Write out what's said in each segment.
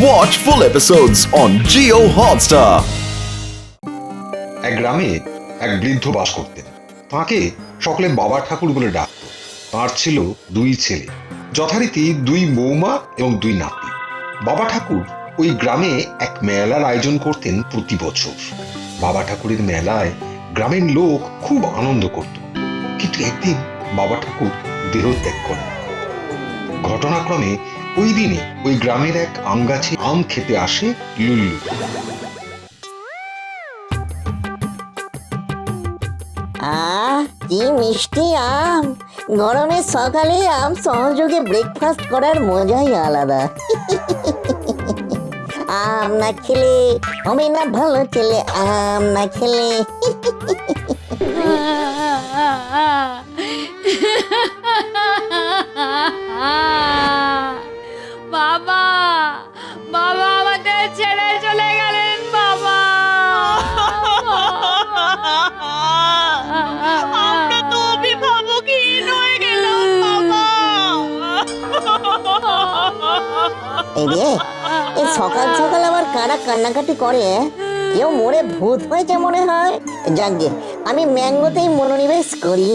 Watch full episodes on Jio Hotstar. এক গ্রামে এক বৃদ্ধ বাস করতেন। তাকে সকলে বাবা ঠাকুর বলে ডাকত। তার ছিল দুই ছেলে, যথারীতি দুই বৌমা এবং দুই নাতি। বাবা ঠাকুর ওই গ্রামে এক মেলার আয়োজন করতেন প্রতি বছর। বাবা ঠাকুরের মেলায় গ্রামের লোক খুব আনন্দ করত। কিন্তু একদিন বাবা ঠাকুর দেহত্যাগ করেন। ঘটনাক্রমে ওই দিনে ওই গ্রামের এক আম গাছে আম খেতে আসে লুল্লু। কি মিষ্টি আম! গরমের সকালে আম সহযোগে ব্রেকফাস্ট করার মজাই আলাদা। আম না খেলে হবে না ভালো ছেলে, আম না খেলে। বাবা, বাবা আমাদের ছেড়ে চলে গেলেন বাবা। আমরা তো অভিভাবকহীন হয়ে গেলাম বাবা। এই রে, এই সকাল সকাল আবার কারা কান্নাকাটি করে? কেউ মরে ভূত হয়েছে মনে হয়। যাকগে, আমি ম্যাঙ্গোতেই মনোনিবেশ করি।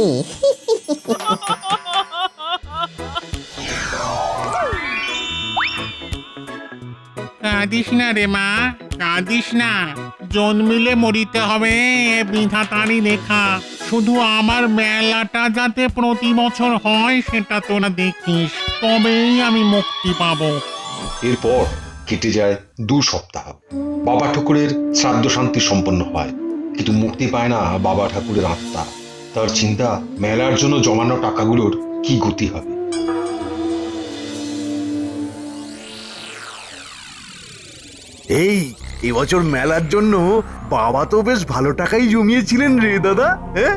কাঁদিস না রে মা, কাঁদিস না। জন্মিলে মরিতে হবে, এ বিধাতারই লেখা। শুধু আমার মেলাটা যাতে প্রতি বছর হয় সেটা তোরা দেখিস, তবেই আমি মুক্তি পাবো। এরপর কেটে যায় 2 সপ্তাহ। বাবা ঠাকুরের শ্রাদ্ধ শান্তি সম্পন্ন হয়, কিন্তু মুক্তি পায় না বাবা ঠাকুরের আত্মা। তার চিন্তা, মেলার জন্য জমানো টাকাগুলোর কি গতি হবে। এবছর মেলার জন্য বাবা তো বেশ ভালো টাকাই জমিয়েছিলেন রে দাদা। হ্যাঁ,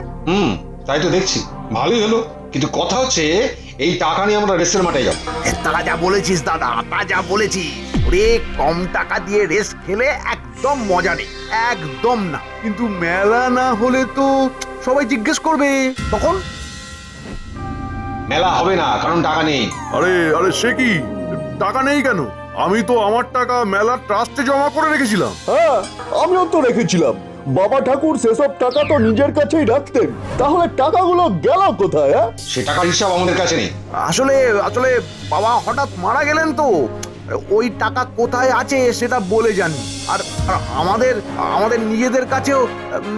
তাই তো দেখছি। ভালোই হলো, কিন্তু কথা হচ্ছে এই টাকা নিয়ে আমরা রেসের মাঠে যাবো। তা যা বলেছিস দাদা, তা যা বলেছিস। ওরে, কম টাকা দিয়ে রেস খেলে একদম মজা নেই, একদম না। কিন্তু মেলা না হলে তো সবাই জিজ্ঞেস করবে তখন। মেলা হবে না কারণ টাকা নেই। আরে আরে সে কি, টাকা নেই কেন? আমি তো আমার টাকা মেলার ট্রাস্টে জমা করে রেখেছিলাম। হ্যাঁ, আমিও তো রেখেছিলাম। বাবা ঠাকুর সেসব টাকা তো নিজের কাছেই রাখতেন, তাহলে টাকাগুলো গেল কোথায়? সে টাকার হিসাব আমাদের কাছে নেই। আসলে আসলে বাবা হঠাৎ মারা গেলেন তো, ওই টাকা কোথায় আছে সেটা বলে যাননি। আর আর আমাদের আমাদের নিজেদের কাছেও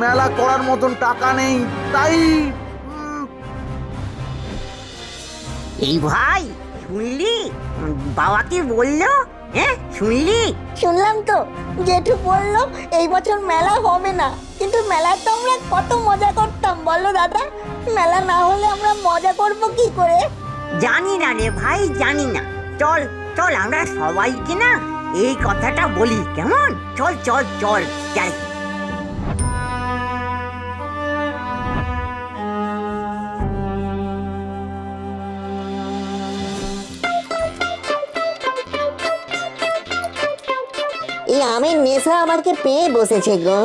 মেলা করার মতন টাকা নেই, তাই এই ভাই, শুনলি বাবা কি বললো? হ্যাঁ, শুনলি? শুনলাম তো, জেঠু বললো এই বছর মেলা হবে না। কিন্তু মেলায় তো আমরা কত মজা করতাম বলো দাদা। মেলা না হলে আমরা মজা করব কি করে? জানি না রে ভাই, জানি না। চল চল, আমরা সবাইকে না এই কথাটা বলি, কেমন? চল চল চল যাই। এই আমের নেশা আমাকে পেয়ে বসেছে গো।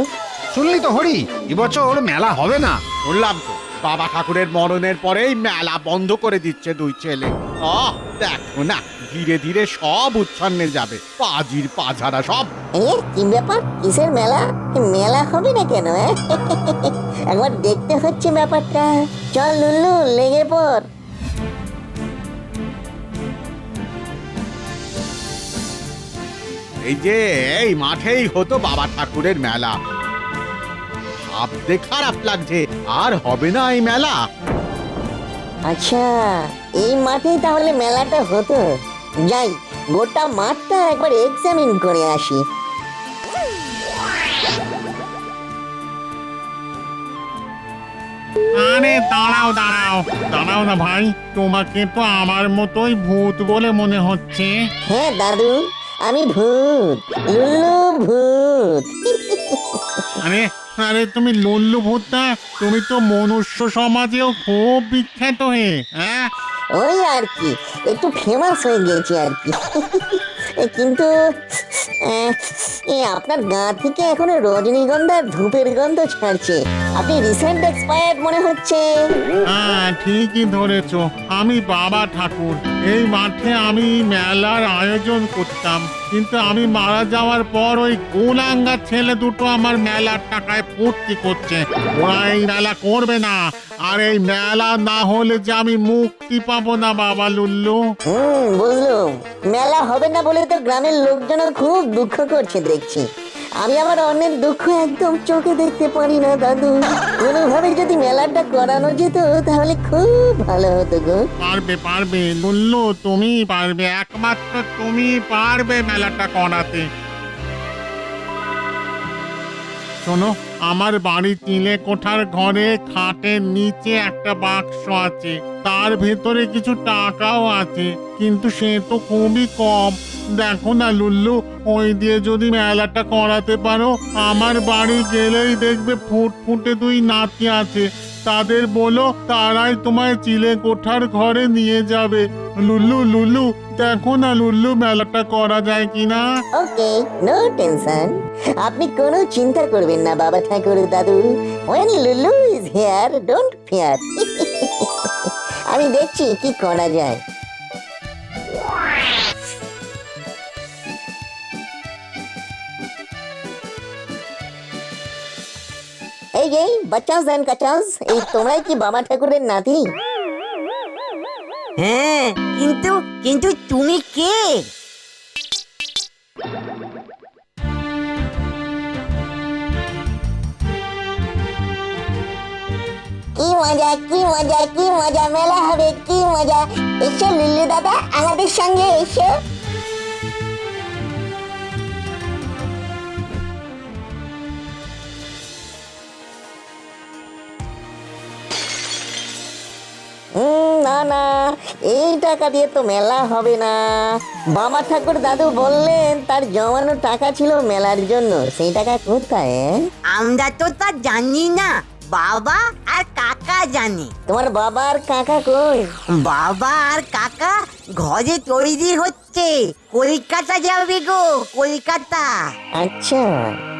শুনলি তো হরি, এবছর মেলা হবে না। বললাম তো, বাবা ঠাকুরের মরণের পরেই মেলা বন্ধ করে দিচ্ছে দুই ছেলে। দেখো না, ধীরে ধীরে সব উচ্ছন্নে যাবে, পাজির পাঝারা সব। কি ব্যাপার? কিসের মেলা? মেলা হবে না কেন? একবার দেখতে হচ্ছে ব্যাপারটা। চল লুল্লু, লেগে পড়। এই যে এই মাঠেই হতো বাবা ঠাকুরের মেলা। ভাবতে খারাপ লাগছে, আর হবে না এই মেলা। আচ্ছা, এই মাঠেই তাহলে মেলাটা হতো। যাই, গোটা মাঠটা একবার এক্সামিন করে আসি। আরে দাঁড়াও দাঁড়াও দাঁড়াও না ভাই, তোমাকে তো আমার মতোই ভূত বলে মনে হচ্ছে। হ্যাঁ দাদু, আমি ভূত, লুল্লু ভূত। আরে আরে তুমি লল্লু ভূত না? তুমি তো মনুষ্য সমাজেও খুব বিখ্যাত হয়ে। হ্যাঁ, ওই আর কি, একটু ফেমাস হয়ে গেছি আর কি। কিন্তু আপনার গা থেকে এখনো রজনীগন্ধার ধূপের গন্ধ ছাড়ছে। আপনি রিসেন্ট এক্সপায়ার্ড মনে হচ্ছে। হ্যাঁ ঠিকই ধরেছো, আমি বাবা ঠাকুর। এই মাঠে আমি মেলার আয়োজন করতাম, কিন্তু আমি মারা যাওয়ার পর ওই গোলাঙ্গা ছেলে দুটো আমার মেলার টাকায় ফুর্তি করছে। ওরা এই মেলা করবে না, আর এই মেলা না হলে যে আমি মুক্তি পাবো না বাবা লুল্লু। বুঝলুম। মেলা হবে না বলে তো গ্রামের লোকজন খুব দুঃখ করছে দেখছি। আমি আমার অন্যের দুঃখ একদম চোখে দেখতে পারি না দাদু। কোনোভাবে যদি মেলাটা করানো যেত তাহলে খুব ভালো হতো গো। পারবে পারবে লুল্লু, তুমি পারবে, একমাত্র তুমি পারবে মেলাটা করাতে। শোনো, আমার বাড়ি তিলে কোঠার ঘরে খাটের নিচে একটা বাক্স আছে, তার ভেতরে কিছু টাকাও আছে, কিন্তু সে তো খুবই কম। দেখো না লুল্লু, ওই দিয়ে যদি মেলাটা করাতে পারো, আমার বাড়ি গেলেই দেখবে ফুটফুটে দুই নাতি আছে, তাদের বলো তারাই তোমায় চিলে কোঠার ঘরে নিয়ে যাবে। লুল্লু লুল্লু, দেখো না লুল্লু, মেলাটা করা যায় কিনা। ওকে, নো টেনশন। আপনি কোনো চিন্তা করবেন না বাবা ঠাকুর দাদু। when লুলু is here, don't fear. আমি দেখছি কি করা যায়। এই যে বাচ্চাস এন্ড কাচাস, এই তোমরাই কি বাবা ঠাকুরের নাতি? হ্যাঁ, কিন্তু কিন্তু তুমি কে? কি মজা কি মজা কি মজা, মেলা হবে কি মজা। এসো লুল্লু দাদা, আমাদের সঙ্গে এসো। না না, এই টাকা দিয়ে তো মেলা হবে না। বাবা ঠাকুর দাদু বললেন তার জমানো টাকা ছিল মেলার জন্য, সেই টাকা কোথায়? আমরা তো তা জানি না, বাবা আর কাকা জানে। তোমার বাবা আর কাকা কই? বাবা আর কাকা ঘরে তৈরি হচ্ছে, কলকাতা যাবে গো, কলকাতা। আচ্ছা,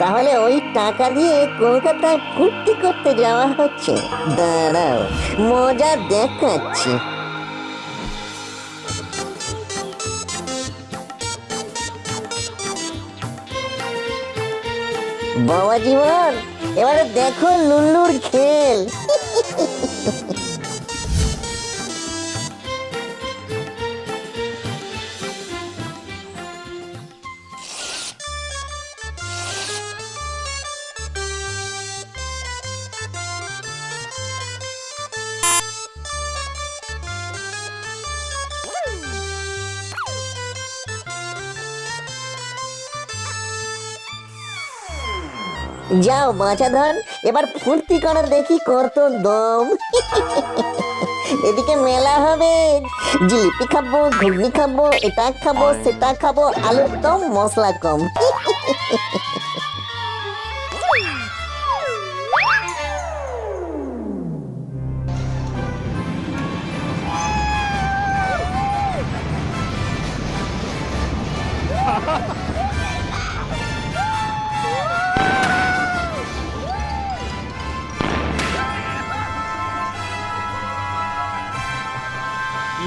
তাহলে ওই টাকা দিয়ে কলকাতায় ফুর্তি করতে যাওয়া হচ্ছে। দাঁড়াও, মজা দেখাচ্ছি। বাবা জীবন, এবারে দেখো লুল্লুর খেল। যাও বাঁচাধন, এবার ফুর্তি করার দেখি কত দম। এদিকে মেলা হবে, জিলিপি খাবো, ঘুগনি খাবো, এটা খাবো সেটা খাবো, আলুর দম মশলা কম।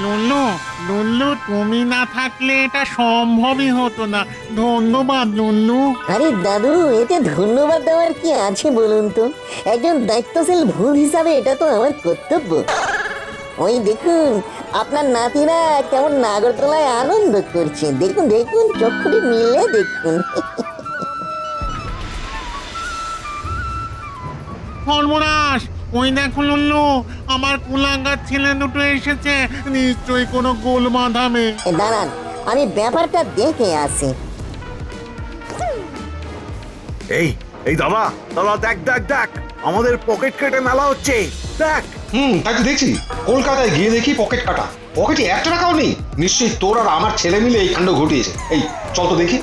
লুল্লু লুল্লু, তুমি না থাকলে এটা সম্ভবই হতো না। ধন্যবাদ লুল্লু। আরে দাদু, এতে ধন্যবাদ দেওয়ার কি আছে বলুন তো? একজন দায়িত্বশীল ভূত হিসাবে এটা তো আমার কর্তব্য। ওই দেখুন, আপনার নাতিরা কেমন নাগরদোলায় আনন্দ করছে। দেখুন দেখুন, চক্ষুটি মিলে দেখুন। সর্বনাশ, ওই দেখো লুল্লু, আমার কুলাঙ্গার ছেলে দুটো এসেছে, নিশ্চয়ই কোনো গোল বাঁধাবে। দাঁড়ান, আমি ব্যাপারটা দেখে আসি। এই এই দাদা দাদা, দেখ দেখ দেখ, আমাদের পকেট কেটে মেলা হচ্ছে, দেখ। তাই তো দেখছি। কলকাতায় গিয়ে দেখি পকেট কাটা, পকেটে 1 টাকাও নেই। নিশ্চয়ই তোর আর আমার ছেলে মিলে এই কাণ্ড ঘটিয়েছে। এই চল তো দেখি।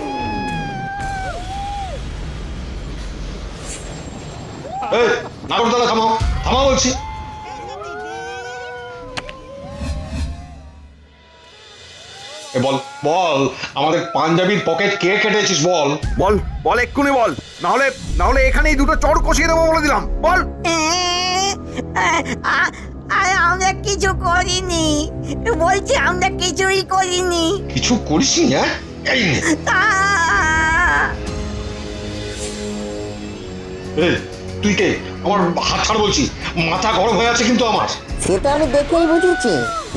এই নাগরদোলা থামাও, থামাও বলছি। বল বল, আমাদের পাঞ্জাবির পকেট কে কেটেছিস বল। বল বল, এক্ষুনি বল, নাহলে নাহলে এখানেই দুটো চড় কষিয়ে দেবো বলে দিলাম। বল। আর আমরা কিছু করিনি, বলছি আমরা কিছুই করিনি। কিছু করিসনি? হ্যাঁ, এই নে। এই, তুই কে? আমার হাত ছাড় বলছি, মাথা গরম হয়ে আছে কিন্তু আমার। সে তো আমি দেখেই বুঝেছি,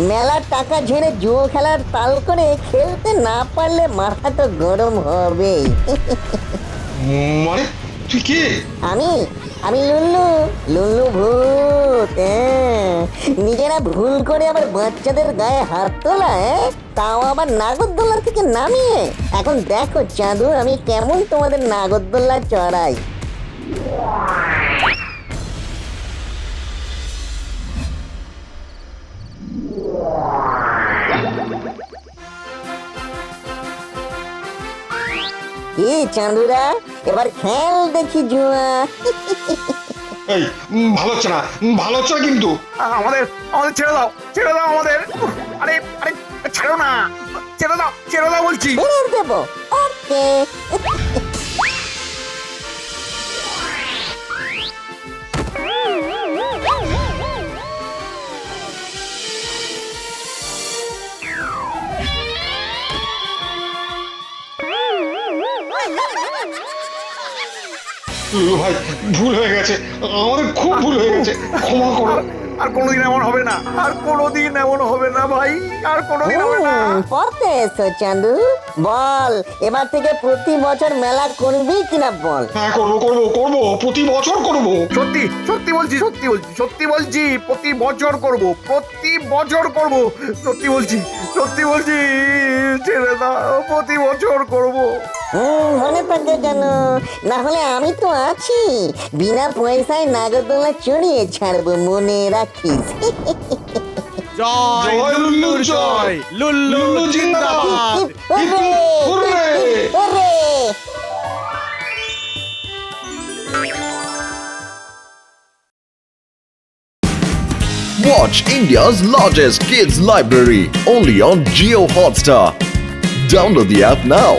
মেলার টাকা ঝেড়ে জুয়ো খেলার তাল করে খেলতে না পারলে মাথা তো গরম হবেই। মানে তুই কে? আমি আমি লুল্লু, লুল্লু ভূত। নিজেরা ভুল করে আবার বাচ্চাদের গায়ে হাত তোলা, তাও আবার নাগরদোল্লা থেকে নামিয়ে। এখন দেখো চাঁদু, আমি কেমন তোমাদের নাগরদোল্লা চড়াই। কি চাঁদুরা, এবার খেল দেখি জুয়া। এই, ভালো হচ্ছে না, ভালো হচ্ছে না কিন্তু। আমাদের আমাদের ছেড়ে দাও, ছেড়ে দাও আমাদের। আরে আরে ছেড়ো না, ছেড়ে দাও, ছেড়ে দাও বলছি। ছেড়ে দেবো, ওকে। লুলু ভাই, ভুল হয়ে গেছে, আমাদের খুব ভুল হয়ে গেছে, ক্ষমা করো। আর কোনোদিন এমন হবে না, আর কোনোদিন এমন হবে না ভাই, আর কোনোদিন হবে না। পড়তে এসো চাঁদু, বল এবার থেকে প্রতি বছর মেলা করবি কিনা বল। হ্যাঁ, করবো করবো করবো, প্রতি বছর করবো। সত্যি সত্যি বলছি, সত্যি বলছি, সত্যি বলছি, প্রতি বছর করব, প্রতি বছর করব, সত্যি বলছি, সত্যি বলছি, ছেড়ে দাও, প্রতি বছর করব। মনে থাকে যেন, না হলে আমি তো আছি, বিনা পয়সায় নাগরদোলা চড়িয়ে ছাড়বো, মনে রাখিস। জয় লুল্লু জয়, লুল্লু জিন্দাবাদ। ওরে! Watch India's largest kids library only on Geo Hotstar. Download the app now.